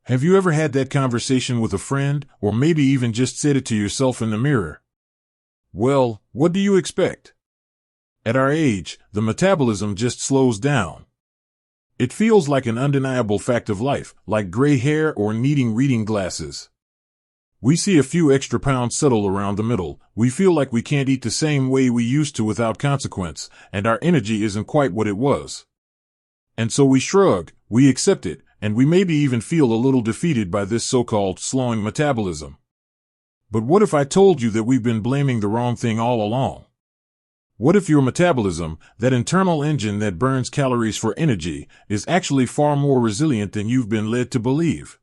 Have you ever had that conversation with a friend, or maybe even just said it to yourself in the mirror? Well, what do you expect? At our age, the metabolism just slows down. It feels like an undeniable fact of life, like gray hair or needing reading glasses. We see a few extra pounds settle around the middle, we feel like we can't eat the same way we used to without consequence, and our energy isn't quite what it was. And so we shrug, we accept it, and we maybe even feel a little defeated by this so-called slowing metabolism. But what if I told you that we've been blaming the wrong thing all along? What if your metabolism, that internal engine that burns calories for energy, is actually far more resilient than you've been led to believe?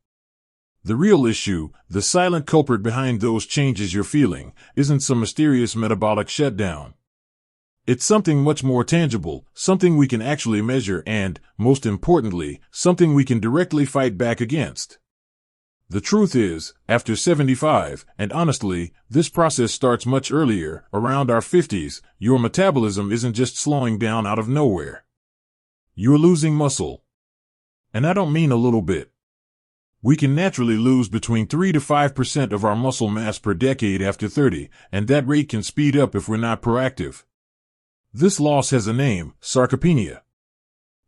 The real issue, the silent culprit behind those changes you're feeling, isn't some mysterious metabolic shutdown. It's something much more tangible, something we can actually measure and, most importantly, something we can directly fight back against. The truth is, after 75, and honestly, this process starts much earlier, around our 50s, your metabolism isn't just slowing down out of nowhere. You're losing muscle. And I don't mean a little bit. We can naturally lose between 3 to 5% of our muscle mass per decade after 30, and that rate can speed up if we're not proactive. This loss has a name, sarcopenia.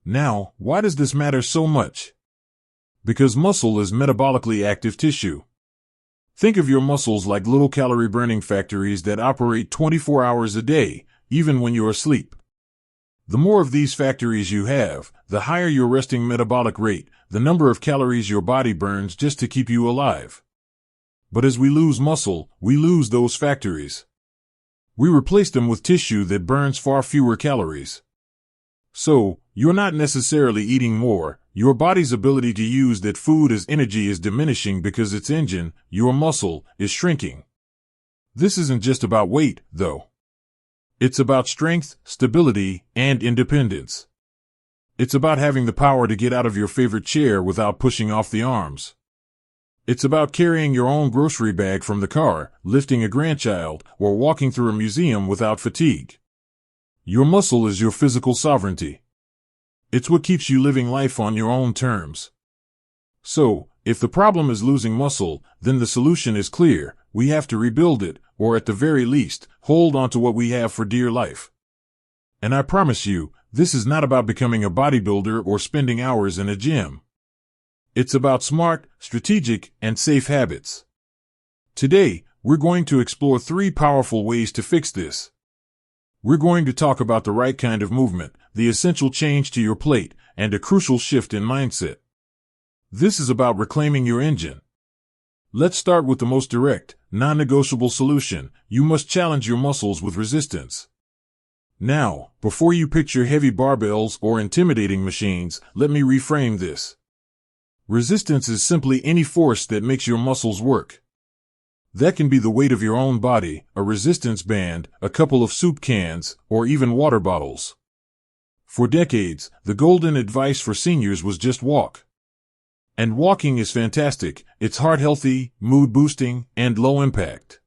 Now, why does this matter so much? Because muscle is metabolically active tissue. Think of your muscles like little calorie-burning factories that operate 24 hours a day, even when you're asleep. The more of these factories you have, the higher your resting metabolic rate, the number of calories your body burns just to keep you alive. But as we lose muscle, we lose those factories. We replace them with tissue that burns far fewer calories. So, you're not necessarily eating more, your body's ability to use that food as energy is diminishing because its engine, your muscle, is shrinking. This isn't just about weight, though. It's about strength, stability, and independence. It's about having the power to get out of your favorite chair without pushing off the arms. It's about carrying your own grocery bag from the car, lifting a grandchild, or walking through a museum without fatigue. Your muscle is your physical sovereignty. It's what keeps you living life on your own terms. So, if the problem is losing muscle, then the solution is clear. We have to rebuild it, or at the very least, hold on to what we have for dear life. And I promise you, this is not about becoming a bodybuilder or spending hours in a gym. It's about smart, strategic, and safe habits. Today, we're going to explore 3 powerful ways to fix this. We're going to talk about the right kind of movement, the essential change to your plate, and a crucial shift in mindset. This is about reclaiming your engine. Let's start with the most direct, non-negotiable solution. You must challenge your muscles with resistance. Now, before you picture heavy barbells or intimidating machines, let me reframe this. Resistance is simply any force that makes your muscles work. That can be the weight of your own body, a resistance band, a couple of soup cans, or even water bottles. For decades, the golden advice for seniors was just walk. And walking is fantastic, it's heart-healthy, mood-boosting, and low-impact.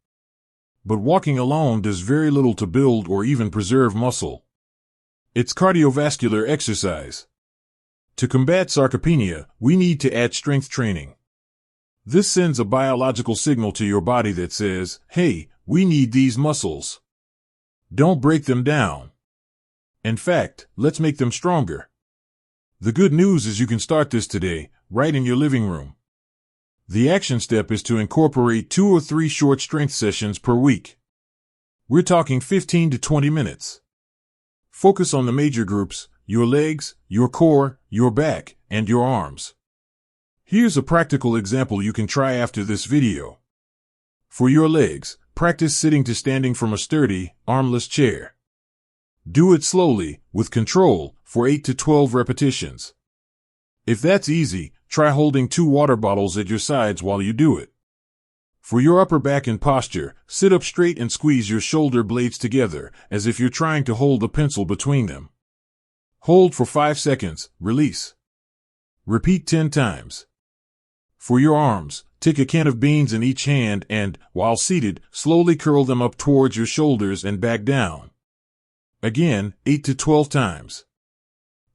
But walking alone does very little to build or even preserve muscle. It's cardiovascular exercise. To combat sarcopenia, we need to add strength training. This sends a biological signal to your body that says, hey, we need these muscles. Don't break them down. In fact, let's make them stronger. The good news is you can start this today, right in your living room. The action step is to incorporate 2 or 3 short strength sessions per week. We're talking 15 to 20 minutes. Focus on the major groups, your legs, your core, your back, and your arms. Here's a practical example you can try after this video. For your legs, practice sitting to standing from a sturdy, armless chair. Do it slowly, with control, for 8 to 12 repetitions. If that's easy, try holding 2 water bottles at your sides while you do it. For your upper back and posture, sit up straight and squeeze your shoulder blades together, as if you're trying to hold a pencil between them. Hold for 5 seconds, release. Repeat 10 times. For your arms, take a can of beans in each hand and, while seated, slowly curl them up towards your shoulders and back down. Again, 8 to 12 times.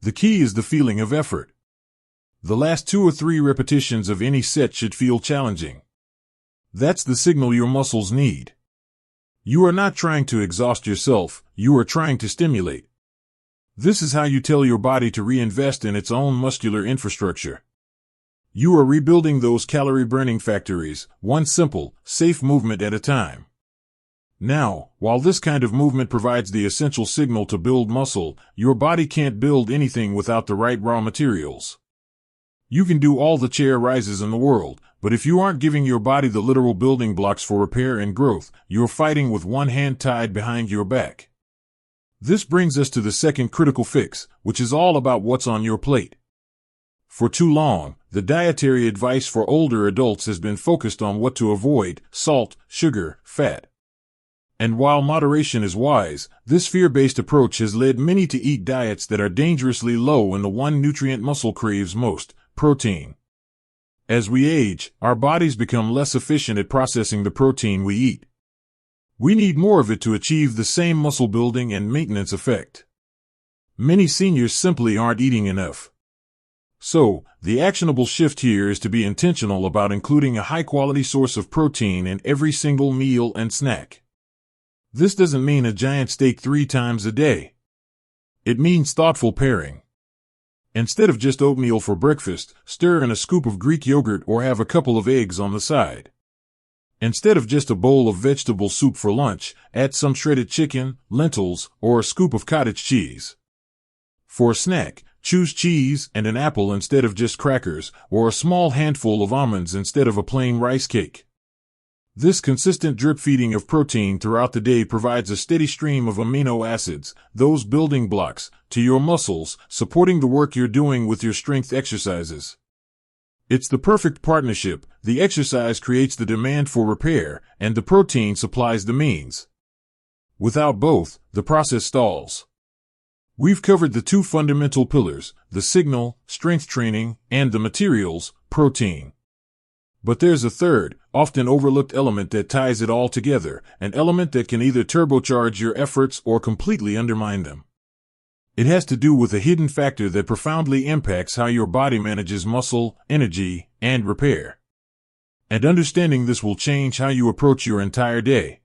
The key is the feeling of effort. The last 2 or 3 repetitions of any set should feel challenging. That's the signal your muscles need. You are not trying to exhaust yourself, you are trying to stimulate. This is how you tell your body to reinvest in its own muscular infrastructure. You are rebuilding those calorie-burning factories, one simple, safe movement at a time. Now, while this kind of movement provides the essential signal to build muscle, your body can't build anything without the right raw materials. You can do all the chair rises in the world, but if you aren't giving your body the literal building blocks for repair and growth, you're fighting with one hand tied behind your back. This brings us to the second critical fix, which is all about what's on your plate. For too long, the dietary advice for older adults has been focused on what to avoid: salt, sugar, fat. And while moderation is wise, this fear-based approach has led many to eat diets that are dangerously low in the one nutrient muscle craves most: protein. As we age, our bodies become less efficient at processing the protein we eat. We need more of it to achieve the same muscle building and maintenance effect. Many seniors simply aren't eating enough. So, the actionable shift here is to be intentional about including a high-quality source of protein in every single meal and snack. This doesn't mean a giant steak 3 times a day. It means thoughtful pairing. Instead of just oatmeal for breakfast, stir in a scoop of Greek yogurt or have a couple of eggs on the side. Instead of just a bowl of vegetable soup for lunch, add some shredded chicken, lentils, or a scoop of cottage cheese. For a snack, choose cheese and an apple instead of just crackers, or a small handful of almonds instead of a plain rice cake. This consistent drip feeding of protein throughout the day provides a steady stream of amino acids, those building blocks, to your muscles, supporting the work you're doing with your strength exercises. It's the perfect partnership. The exercise creates the demand for repair, and the protein supplies the means. Without both, the process stalls. We've covered the 2 fundamental pillars: the signal, strength training, and the materials, protein. But there's a third, often overlooked element that ties it all together, an element that can either turbocharge your efforts or completely undermine them. It has to do with a hidden factor that profoundly impacts how your body manages muscle, energy, and repair. And understanding this will change how you approach your entire day.